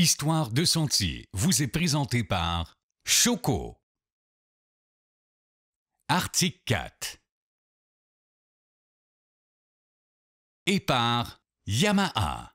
Histoire de Sentier vous est présenté par Choco, Arctic Cat et par Yamaha.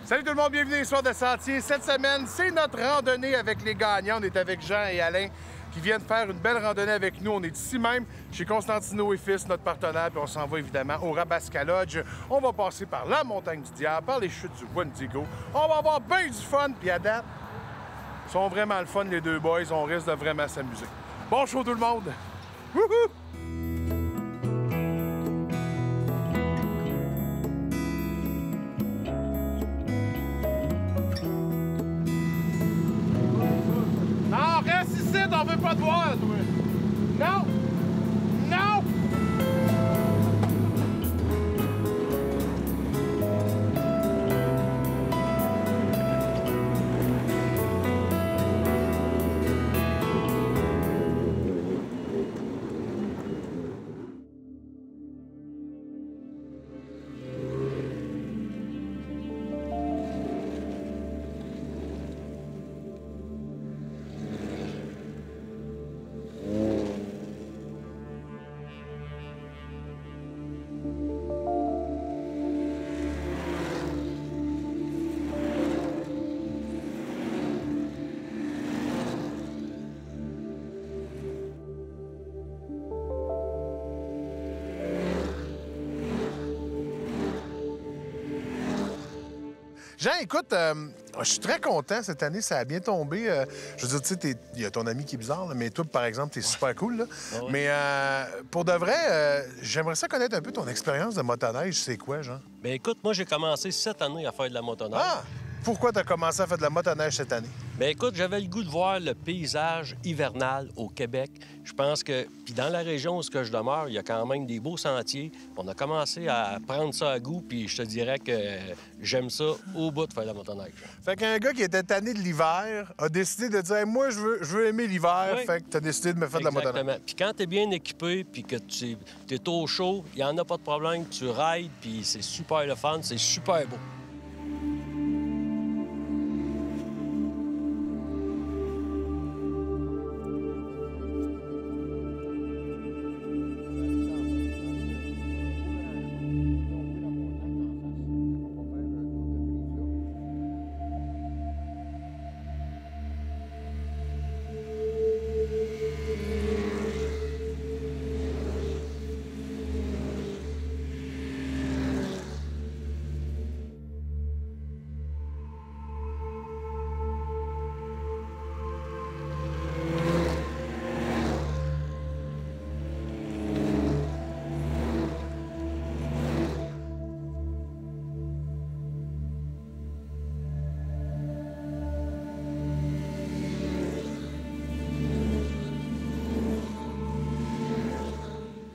Salut tout le monde, bienvenue à l'Histoire de Sentier. Cette semaine, c'est notre randonnée avec les gagnants. On est avec Jean et Alain qui viennent faire une belle randonnée avec nous. On est ici même chez Constantino et Fils, notre partenaire, puis on s'en va évidemment au Rabasca Lodge. On va passer par la montagne du Diable, par les chutes du Wendigo. On va avoir bien du fun, puis à date, ils sont vraiment le fun, les deux boys. On risque de vraiment s'amuser. Bon show tout le monde! Wouhou! On veut pas te voir, toi. Non! Non! Jean, écoute, je suis très content cette année, ça a bien tombé. Je veux dire, tu sais, il y a ton ami qui est bizarre, là, mais toi, par exemple, t'es super cool. Là. Oh oui. Mais pour de vrai, j'aimerais ça connaître un peu ton expérience de motoneige. C'est quoi, Jean? Bien, écoute, moi, j'ai commencé cette année à faire de la motoneige. Ah! Pourquoi t'as commencé à faire de la motoneige cette année? Bien, écoute, j'avais le goût de voir le paysage hivernal au Québec. Je pense que, puis dans la région où je demeure, il y a quand même des beaux sentiers. On a commencé à prendre ça à goût, puis je te dirais que j'aime ça au bout de faire de la motoneige. Fait qu'un gars qui était tanné de l'hiver a décidé de dire hey, moi, je veux aimer l'hiver. Oui. Fait que t'as décidé de me faire de la motoneige. Exactement. Puis quand t'es bien équipé, puis que t'es au chaud, il n'y en a pas de problème, tu rides, puis c'est super le fun, c'est super beau.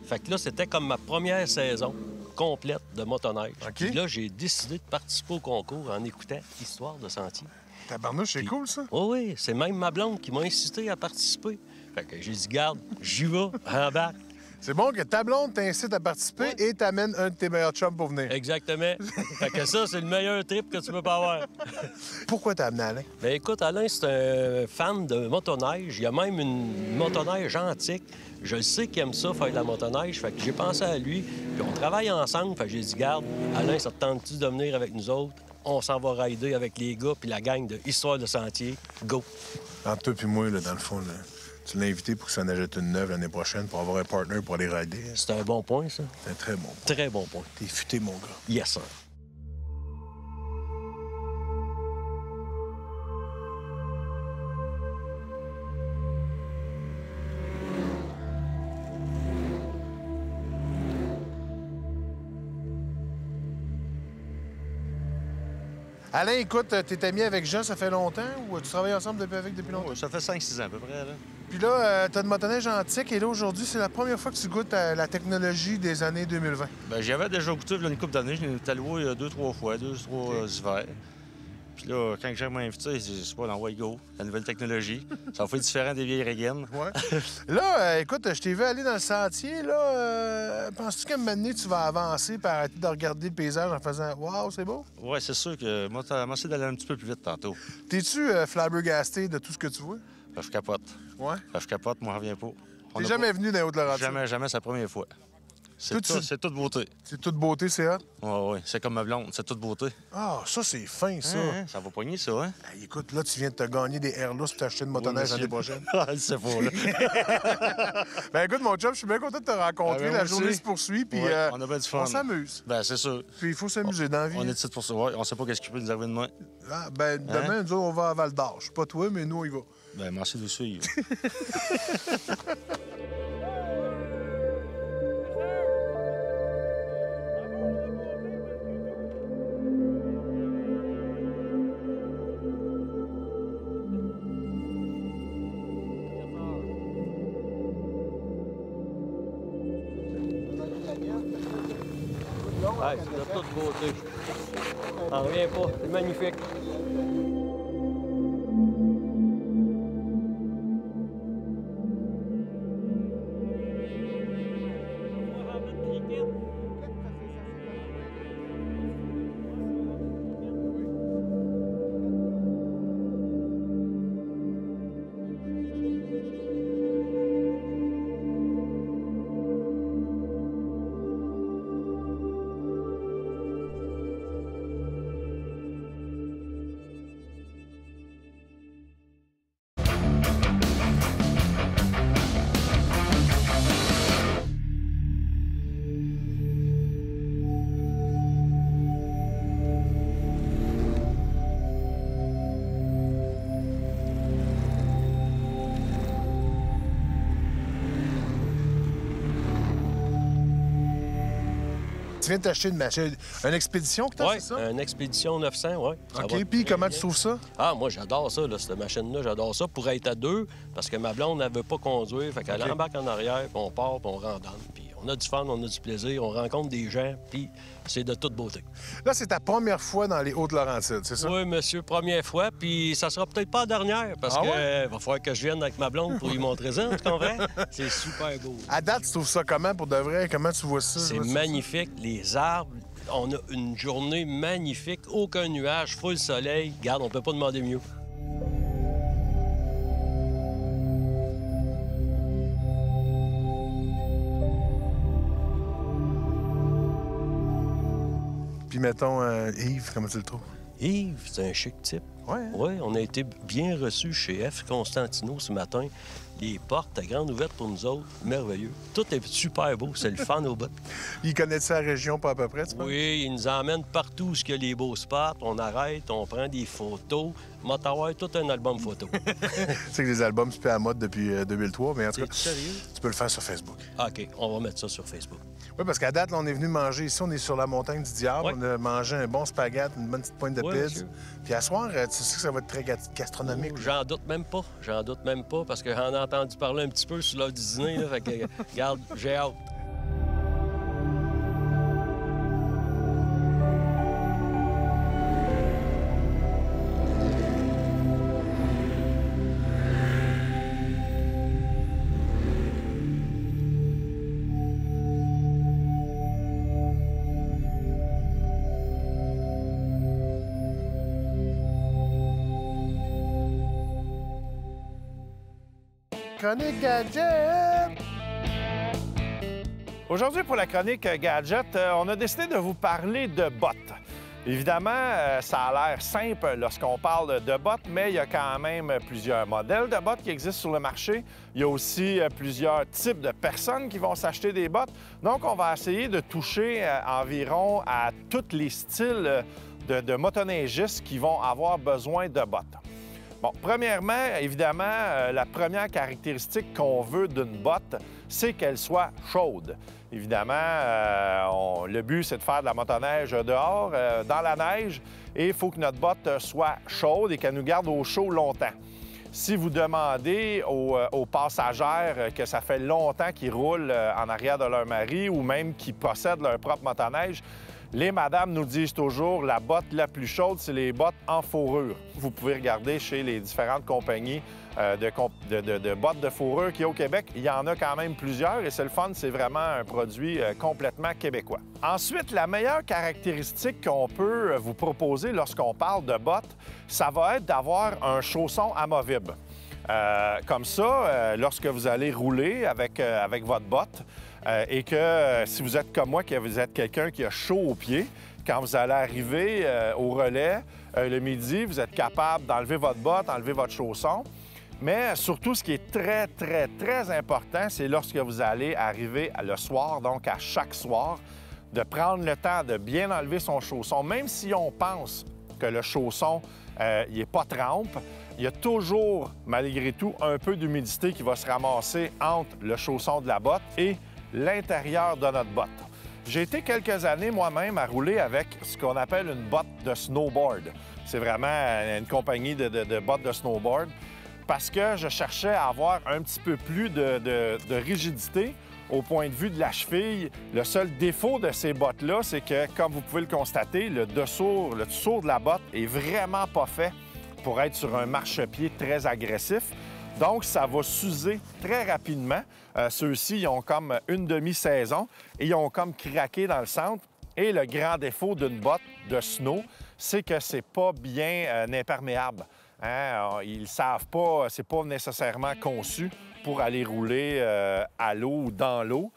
Fait que là, c'était comme ma première saison complète de motoneige. Okay. Puis là, j'ai décidé de participer au concours en écoutant Histoire de Sentier. Tabarnouche, c'est cool, ça? Oui, c'est même ma blonde qui m'a incité à participer. Fait que j'ai dit, garde, j'y vais, rembarque. C'est bon que ta blonde t'incite à participer et t'amène un de tes meilleurs chums pour venir. Exactement. Fait que ça, c'est le meilleur trip que tu peux pas avoir. Pourquoi t'as amené Alain? Bien, écoute, Alain, c'est un fan de motoneige. Il y a même une motoneige antique. Je le sais qu'il aime ça, faire de la motoneige. Fait que j'ai pensé à lui. Puis on travaille ensemble. Fait que j'ai dit, garde, Alain, ça te tente-tu de venir avec nous autres? On s'en va rider avec les gars puis la gang de Histoire de Sentier. Go! Entre toi puis moi, là, dans le fond, là, tu l'as invité pour que ça en achète une neuve l'année prochaine pour avoir un partner pour aller rider. C'est un bon point, ça. C'est un très bon point. Très bon point. T'es futé, mon gars. Yes, sir. Alain, écoute, t'es ami avec Jean, ça fait longtemps ou tu travailles ensemble depuis longtemps? Oui, ça fait 5-6 ans à peu près, là. Puis là, t'as une motoneige antique et là, aujourd'hui, c'est la première fois que tu goûtes à la technologie des années 2020. Bien, j'y avais déjà goûté il y a une couple d'années. Je l'ai alloué 2-3 fois, 2-3 hivers. Puis là, quand j'ai invité, c'est pas l'envoi go, la nouvelle technologie. Ça fait différent des vieilles régaines. Ouais. Là, écoute, je t'ai vu aller dans le sentier, là. Penses-tu qu'à un moment donné, tu vas avancer et arrêter de regarder le paysage en faisant « Wow, c'est beau ». Oui, c'est sûr que moi, t'as essayé d'aller un petit peu plus vite tantôt. T'es-tu flabbergasté de tout ce que tu vois? Je capote. Ouais. Je capote, moi, je reviens pas. T'es jamais venu dans les Hautes-Laurentides? Jamais, c'est la première fois. C'est toute beauté. C'est toute beauté, c'est hot? Oui, c'est comme ma blonde, c'est toute beauté. Ah, ça, c'est fin, ça. Ça va pogner, ça, hein? Hey, écoute, là, tu viens de te gagner des Airlus pour t'acheter une motoneige l'année prochaine. Ah, c'est faux, là. Ben écoute, mon chum, je suis bien content de te rencontrer. La journée se poursuit, puis on a bien du fun. on s'amuse. Ben c'est sûr. Puis il faut s'amuser dans la vie. On est ici pour ça. Ouais, on sait pas qu'est-ce qui peut nous arriver demain. Ah, ben demain, nous autres, on va à Val-d'Or. Je sais pas toi, mais nous, on y va. Ben merci de nous suivre. Ah, c'est de toute beauté. T'en reviens pas, c'est magnifique. Tu viens de t'acheter une machine. Une expédition que t'as, Oui, c'est ça? une expédition 900, oui. OK, puis comment tu trouves ça? Ah, moi, j'adore ça, là, cette machine-là. J'adore ça pour être à deux, parce que ma blonde, elle veut pas conduire. Fait qu'elle embarque en arrière, puis on part, puis on randonne. Puis on a du fun, on a du plaisir, on rencontre des gens, puis c'est de toute beauté. Là, c'est ta première fois dans les Hautes-Laurentides, c'est ça? Oui, monsieur, première fois, puis ça sera peut-être pas la dernière, parce que va falloir que je vienne avec ma blonde pour lui montrer ça, tu comprends? C'est super beau. À date, tu trouves ça comment pour de vrai? Comment tu vois ça? C'est magnifique, les arbres. On a une journée magnifique, aucun nuage, full soleil. Regarde, on peut pas demander mieux. Puis mettons, Yves, comment tu le trouves? Yves, c'est un chic type. Ouais. Hein? Oui, on a été bien reçus chez F. Constantino ce matin. Les portes à grande ouverte pour nous autres, merveilleux. Tout est super beau, c'est le fun au bout. Il connaît sa région pas à peu près, tu penses? Oui, il nous emmène partout où il y a les beaux spots. On arrête, on prend des photos. M'attavoir tout un album photo. Tu sais que les albums, c'est plus à la mode depuis 2003, mais en tout cas, Sérieux? tu peux le faire sur Facebook. OK, on va mettre ça sur Facebook. Oui, parce qu'à date, là, on est venu manger ici, on est sur la montagne du Diable. Ouais. On a mangé un bon spaghette, une bonne petite pointe de Ouais, pizza. monsieur. Puis à soir, tu sais que ça va être très gastronomique. J'en doute même pas. J'en doute même pas parce que j'en ai entendu parler un petit peu sur l'heure du dîner. Là, fait que, regarde, j'ai hâte. Chronique Gadget! Aujourd'hui, pour la chronique Gadget, on a décidé de vous parler de bottes. Évidemment, ça a l'air simple lorsqu'on parle de bottes, mais il y a quand même plusieurs modèles de bottes qui existent sur le marché. Il y a aussi plusieurs types de personnes qui vont s'acheter des bottes. Donc, on va essayer de toucher environ à tous les styles de motoneigistes qui vont avoir besoin de bottes. Bon, premièrement, évidemment, la première caractéristique qu'on veut d'une botte, c'est qu'elle soit chaude. Évidemment, le but, c'est de faire de la motoneige dehors, dans la neige, et il faut que notre botte soit chaude et qu'elle nous garde au chaud longtemps. Si vous demandez aux passagères que ça fait longtemps qu'ils roulent en arrière de leur mari ou même qu'ils possèdent leur propre motoneige, les madames nous disent toujours la botte la plus chaude, c'est les bottes en fourrure. Vous pouvez regarder chez les différentes compagnies de bottes de fourrure qu'il y a au Québec. Il y en a quand même plusieurs et c'est le fun, c'est vraiment un produit complètement québécois. Ensuite, la meilleure caractéristique qu'on peut vous proposer lorsqu'on parle de bottes, ça va être d'avoir un chausson amovible. Comme ça, lorsque vous allez rouler avec votre botte, et que si vous êtes comme moi, que vous êtes quelqu'un qui a chaud aux pieds, quand vous allez arriver au relais le midi, vous êtes capable d'enlever votre botte, enlever votre chausson. Mais surtout, ce qui est très, très, très important, c'est lorsque vous allez arriver le soir, donc à chaque soir, de prendre le temps de bien enlever son chausson. Même si on pense que le chausson, il n'est pas trempe, il y a toujours, malgré tout, un peu d'humidité qui va se ramasser entre le chausson de la botte et l'intérieur de notre botte. J'ai été quelques années moi-même à rouler avec ce qu'on appelle une botte de snowboard. C'est vraiment une compagnie de bottes de snowboard parce que je cherchais à avoir un petit peu plus de rigidité au point de vue de la cheville. Le seul défaut de ces bottes-là, c'est que, comme vous pouvez le constater, le dessous de la botte est vraiment pas fait pour être sur un marchepied très agressif. Donc, ça va s'user très rapidement. Ceux-ci, ils ont comme une demi-saison et ils ont comme craqué dans le centre. Et le grand défaut d'une botte de snow, c'est que c'est pas bien imperméable. Hein? Ils ne savent pas, c'est pas nécessairement conçu pour aller rouler à l'eau ou dans l'eau.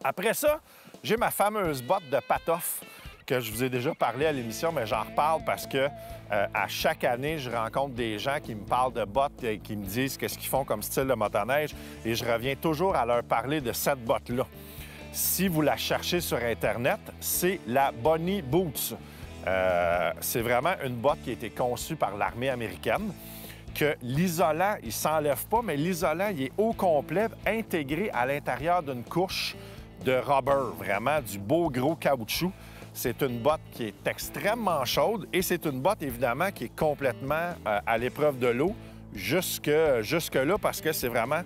Après ça, j'ai ma fameuse botte de Patoff que je vous ai déjà parlé à l'émission, mais j'en reparle parce que à chaque année, je rencontre des gens qui me parlent de bottes et qui me disent qu'est-ce qu'ils font comme style de motoneige et je reviens toujours à leur parler de cette botte-là. Si vous la cherchez sur Internet, c'est la Bunny Boots. C'est vraiment une botte qui a été conçue par l'armée américaine, que l'isolant, il ne s'enlève pas, mais l'isolant, il est au complet intégré à l'intérieur d'une couche de rubber, vraiment du beau gros caoutchouc. C'est une botte qui est extrêmement chaude et c'est une botte, évidemment, qui est complètement à l'épreuve de l'eau jusque-là parce que c'est vraiment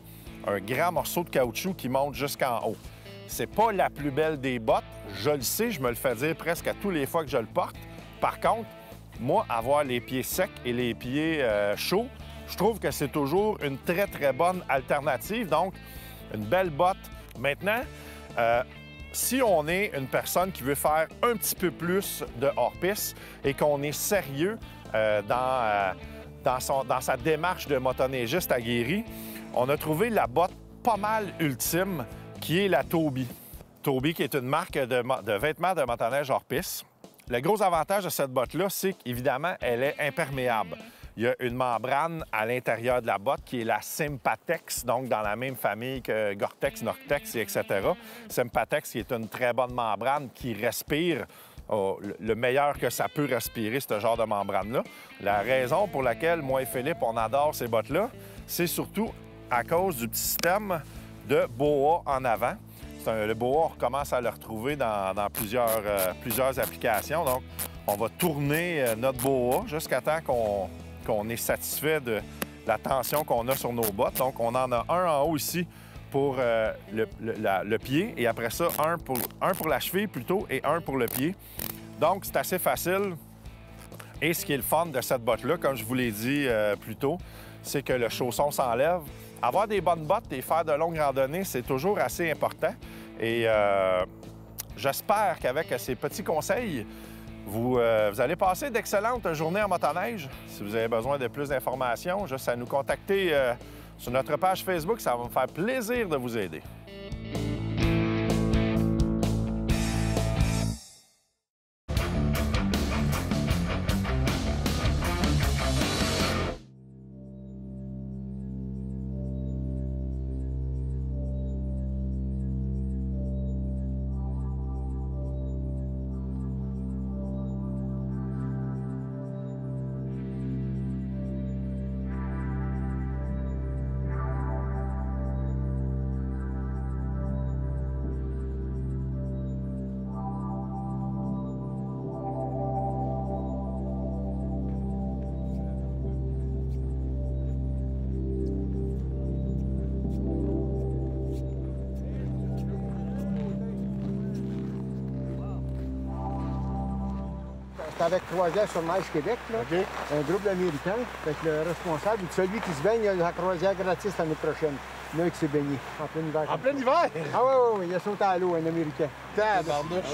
un grand morceau de caoutchouc qui monte jusqu'en haut. C'est pas la plus belle des bottes, je le sais, je me le fais dire presque à tous les fois que je le porte. Par contre, moi, avoir les pieds secs et les pieds chauds, je trouve que c'est toujours une très, très bonne alternative. Donc, une belle botte. Maintenant, si on est une personne qui veut faire un petit peu plus de hors-piste et qu'on est sérieux dans sa démarche de motoneigiste aguerri, on a trouvé la botte pas mal ultime qui est la Toby. Toby qui est une marque de vêtements de motoneige hors-piste. Le gros avantage de cette botte-là, c'est qu'évidemment, elle est imperméable. Il y a une membrane à l'intérieur de la botte qui est la Sympatex, donc dans la même famille que Gore-Tex, Nortex, etc. Sympatex qui est une très bonne membrane qui respire le meilleur que ça peut respirer, ce genre de membrane-là. La raison pour laquelle moi et Philippe, on adore ces bottes-là, c'est surtout à cause du petit système de BOA en avant. Le BOA, on recommence à le retrouver dans plusieurs applications. Donc, on va tourner notre BOA jusqu'à temps qu'on est satisfait de la tension qu'on a sur nos bottes. Donc, on en a un en haut ici pour le pied et après ça, un pour la cheville plutôt et un pour le pied. Donc, c'est assez facile. Et ce qui est le fun de cette botte-là, comme je vous l'ai dit plus tôt, c'est que le chausson s'enlève. Avoir des bonnes bottes et faire de longues randonnées, c'est toujours assez important. Et j'espère qu'avec ces petits conseils, vous allez passer d'excellentes journées en motoneige. Si vous avez besoin de plus d'informations, juste à nous contacter sur notre page Facebook. Ça va me faire plaisir de vous aider. c'est avec Croisière sur Neige Québec, là. OK. Un groupe d'Américains. Fait que le responsable, celui qui se baigne, il a la croisière gratis l'année prochaine. Il y en a un qui s'est baigné en plein hiver. En plein hiver? Ah oui, il a sauté à l'eau, un Américain. Tabarnouche.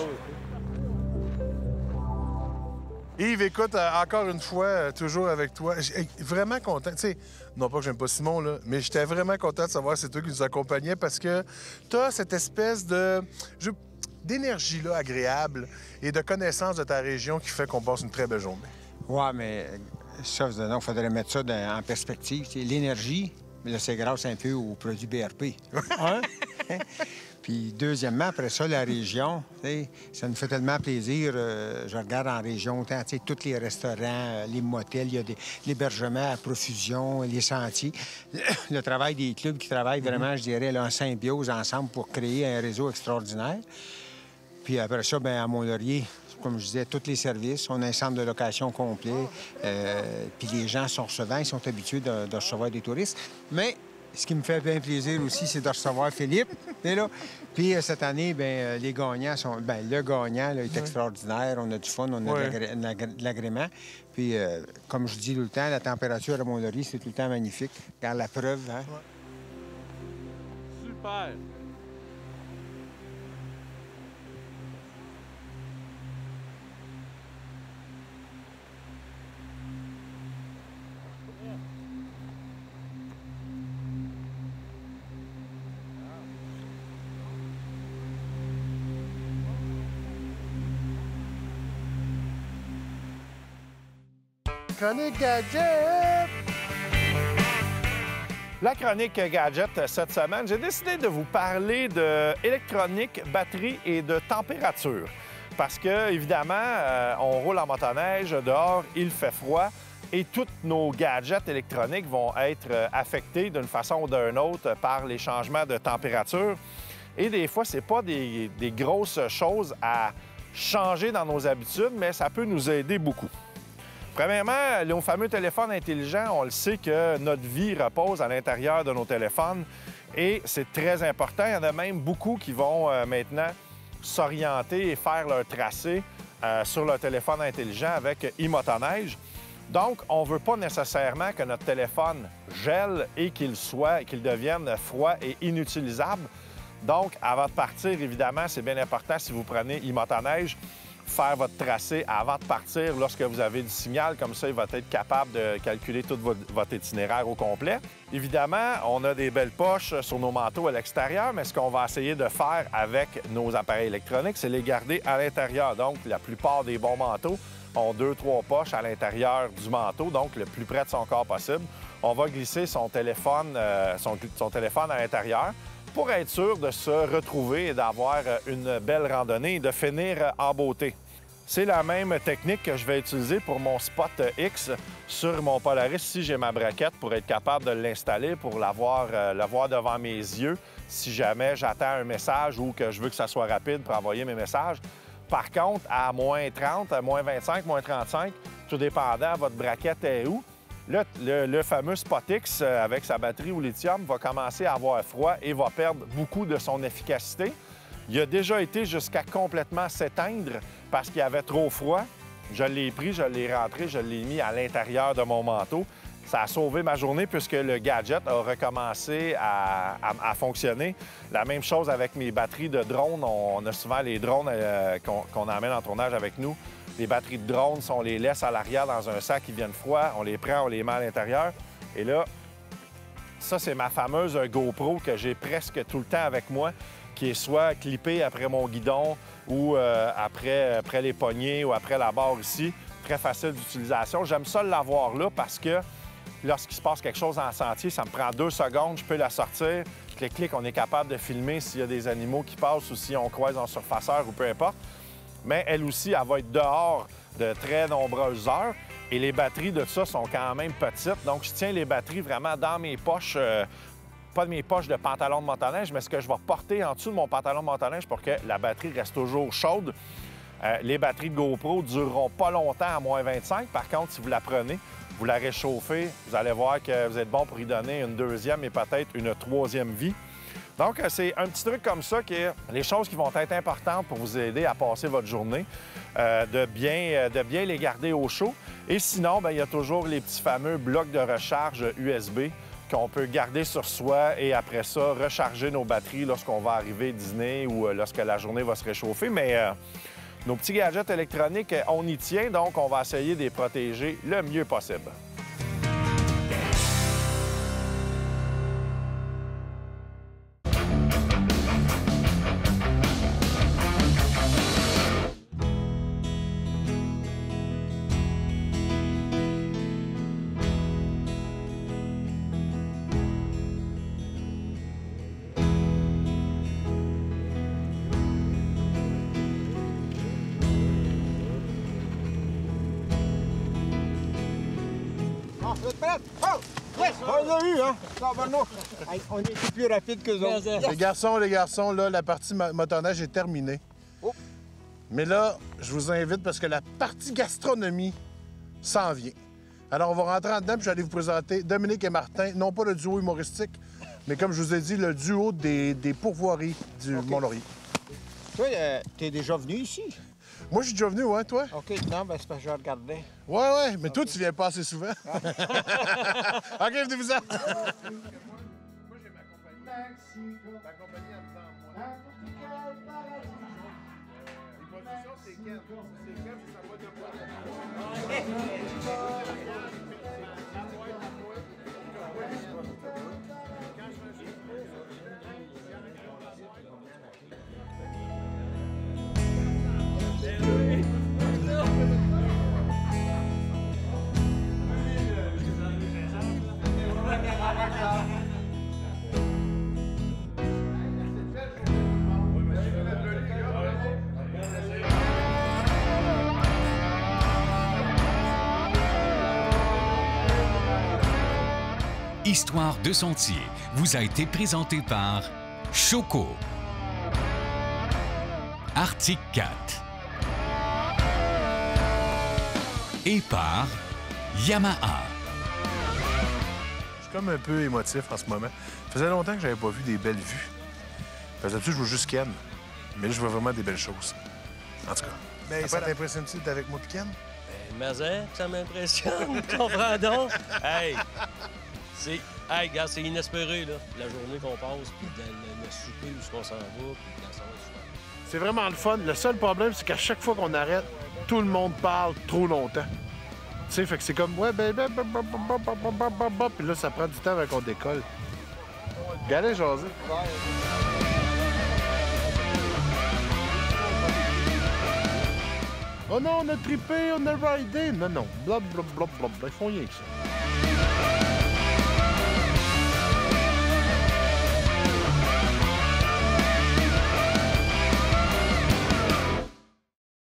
Yves, écoute, encore une fois, toujours avec toi. Vraiment content. Tu sais, non pas que j'aime pas Simon, là, mais j'étais vraiment content de savoir que c'est toi qui nous accompagnais parce que tu as cette espèce d'énergie là, agréable et de connaissance de ta région qui fait qu'on passe une très belle journée. Ouais, mais ça, il faudrait mettre ça en perspective. L'énergie, mais là, c'est grâce un peu aux produits BRP. Hein? Puis, deuxièmement, après ça, la région, ça nous fait tellement plaisir. Je regarde en région, tous les restaurants, les motels, il y a l'hébergement à profusion, les sentiers. Le travail des clubs qui travaillent vraiment, je dirais, là, en symbiose ensemble pour créer un réseau extraordinaire. Puis après ça, bien, à Mont-Laurier, comme je disais, tous les services. On a un centre de location complet. Puis les gens sont recevants, ils sont habitués de recevoir des touristes. Mais ce qui me fait bien plaisir aussi, c'est de recevoir Philippe. Là. Puis cette année, bien, les gagnants sont... Bien, le gagnant là, est extraordinaire. On a du fun, on a de l'agrément. Puis, comme je dis tout le temps, la température à Mont-Laurier, c'est tout le temps magnifique. Regarde la preuve, hein? Ouais. Super! Chronique Gadget! La chronique Gadget cette semaine, j'ai décidé de vous parler d'électronique, batterie et de température. Parce que, évidemment, on roule en motoneige, dehors, il fait froid et tous nos gadgets électroniques vont être affectés d'une façon ou d'une autre par les changements de température. Et des fois, c'est pas des grosses choses à changer dans nos habitudes, mais ça peut nous aider beaucoup. Premièrement, nos fameux téléphones intelligents, on le sait que notre vie repose à l'intérieur de nos téléphones et c'est très important. Il y en a même beaucoup qui vont maintenant s'orienter et faire leur tracé sur leur téléphone intelligent avec e-motoneige. Donc, on ne veut pas nécessairement que notre téléphone gèle et qu'il devienne froid et inutilisable. Donc, avant de partir, évidemment, c'est bien important si vous prenez e-motoneige, faire votre tracé avant de partir lorsque vous avez du signal. Comme ça, il va être capable de calculer tout votre itinéraire au complet. Évidemment, on a des belles poches sur nos manteaux à l'extérieur, mais ce qu'on va essayer de faire avec nos appareils électroniques, c'est les garder à l'intérieur. Donc, la plupart des bons manteaux ont 2-3 poches à l'intérieur du manteau, donc le plus près de son corps possible. On va glisser son téléphone à l'intérieur pour être sûr de se retrouver et d'avoir une belle randonnée et de finir en beauté. C'est la même technique que je vais utiliser pour mon Spot X sur mon Polaris si j'ai ma braquette pour être capable de l'installer, pour le voir devant mes yeux si jamais j'attends un message ou que je veux que ça soit rapide pour envoyer mes messages. Par contre, à moins 30, à moins 25, moins 35, tout dépendant, votre braquette est où, le fameux Spot X avec sa batterie au lithium va commencer à avoir froid et va perdre beaucoup de son efficacité. Il a déjà été jusqu'à complètement s'éteindre parce qu'il y avait trop froid. Je l'ai pris, je l'ai rentré, je l'ai mis à l'intérieur de mon manteau. Ça a sauvé ma journée puisque le gadget a recommencé à fonctionner. La même chose avec mes batteries de drone. On a souvent les drones qu'on emmène en tournage avec nous. Les batteries de drone, on les laisse à l'arrière dans un sac qui viennent froid. On les prend, on les met à l'intérieur. Et là, ça, c'est ma fameuse GoPro que j'ai presque tout le temps avec moi, qui est soit clippée après mon guidon ou après les poignées ou après la barre ici. Très facile d'utilisation. J'aime ça l'avoir là parce que lorsqu'il se passe quelque chose en sentier, ça me prend 2 secondes, je peux la sortir. Clic, on est capable de filmer s'il y a des animaux qui passent ou si on croise un surfaceur ou peu importe. Mais elle aussi, elle va être dehors de très nombreuses heures. Et les batteries de ça sont quand même petites. Donc, je tiens les batteries vraiment dans mes poches, pas de mes poches de pantalon de motoneige, mais ce que je vais porter en dessous de mon pantalon de motoneige pour que la batterie reste toujours chaude. Les batteries de GoPro ne dureront pas longtemps à moins 25. Par contre, si vous la prenez, vous la réchauffez, vous allez voir que vous êtes bon pour y donner une deuxième et peut-être une troisième vie. Donc, c'est un petit truc comme ça qui est les choses qui vont être importantes pour vous aider à passer votre journée, de bien les garder au chaud. Et sinon, bien, il y a toujours les petits fameux blocs de recharge USB qu'on peut garder sur soi et après ça, recharger nos batteries lorsqu'on va arriver dîner ou lorsque la journée va se réchauffer. Mais nos petits gadgets électroniques, on y tient, donc on va essayer de les protéger le mieux possible. Vous êtes prêts? Oh! Yes! On l'a eu, hein? Hey, on est plus rapide que autres. Yes. Les garçons, là, la partie motoneige est terminée. Oh. Mais là, je vous invite parce que la partie gastronomie s'en vient. Alors, on va rentrer en dedans, puis je vais aller vous présenter Dominique et Martin, non pas le duo humoristique, mais comme je vous ai dit, le duo des pourvoiries du Mont-Laurier. Toi, t'es déjà venu ici? Moi, je suis déjà venu, ouais, toi? OK, non, ben c'est parce que je regardais. Ouais, mais toi, tu viens pas assez souvent. OK, venez-vous-en. Moi, j'ai ma compagnie. Ma compagnie en dedans, moi. Les productions, c'est Ken. C'est Ken, c'est sa boîte de bois. Histoire de sentier vous a été présenté par Choco, Arctic Cat et par Yamaha. Je suis comme un peu émotif en ce moment. Ça faisait longtemps que j'avais pas vu des belles vues. Parce que d'habitude, je vois juste Ken. Mais là, je vois vraiment des belles choses. En tout cas. Mais ça t'impressionne-tu d'être avec moi et Ken? Mais ça m'impressionne, comprends donc. Hey, gars, c'est inespéré, là, la journée qu'on passe, puis le souper, où on s'en va, puis ça va super. C'est vraiment le fun. Le seul problème, c'est qu'à chaque fois qu'on arrête, tout le monde parle trop longtemps. Tu sais, fait que c'est comme, ouais, ben, puis là, ça prend du temps avant qu'on décolle. Galez, jaser. Oh non, on a trippé, on a ridé. Non, blablabla, ils font rien que ça.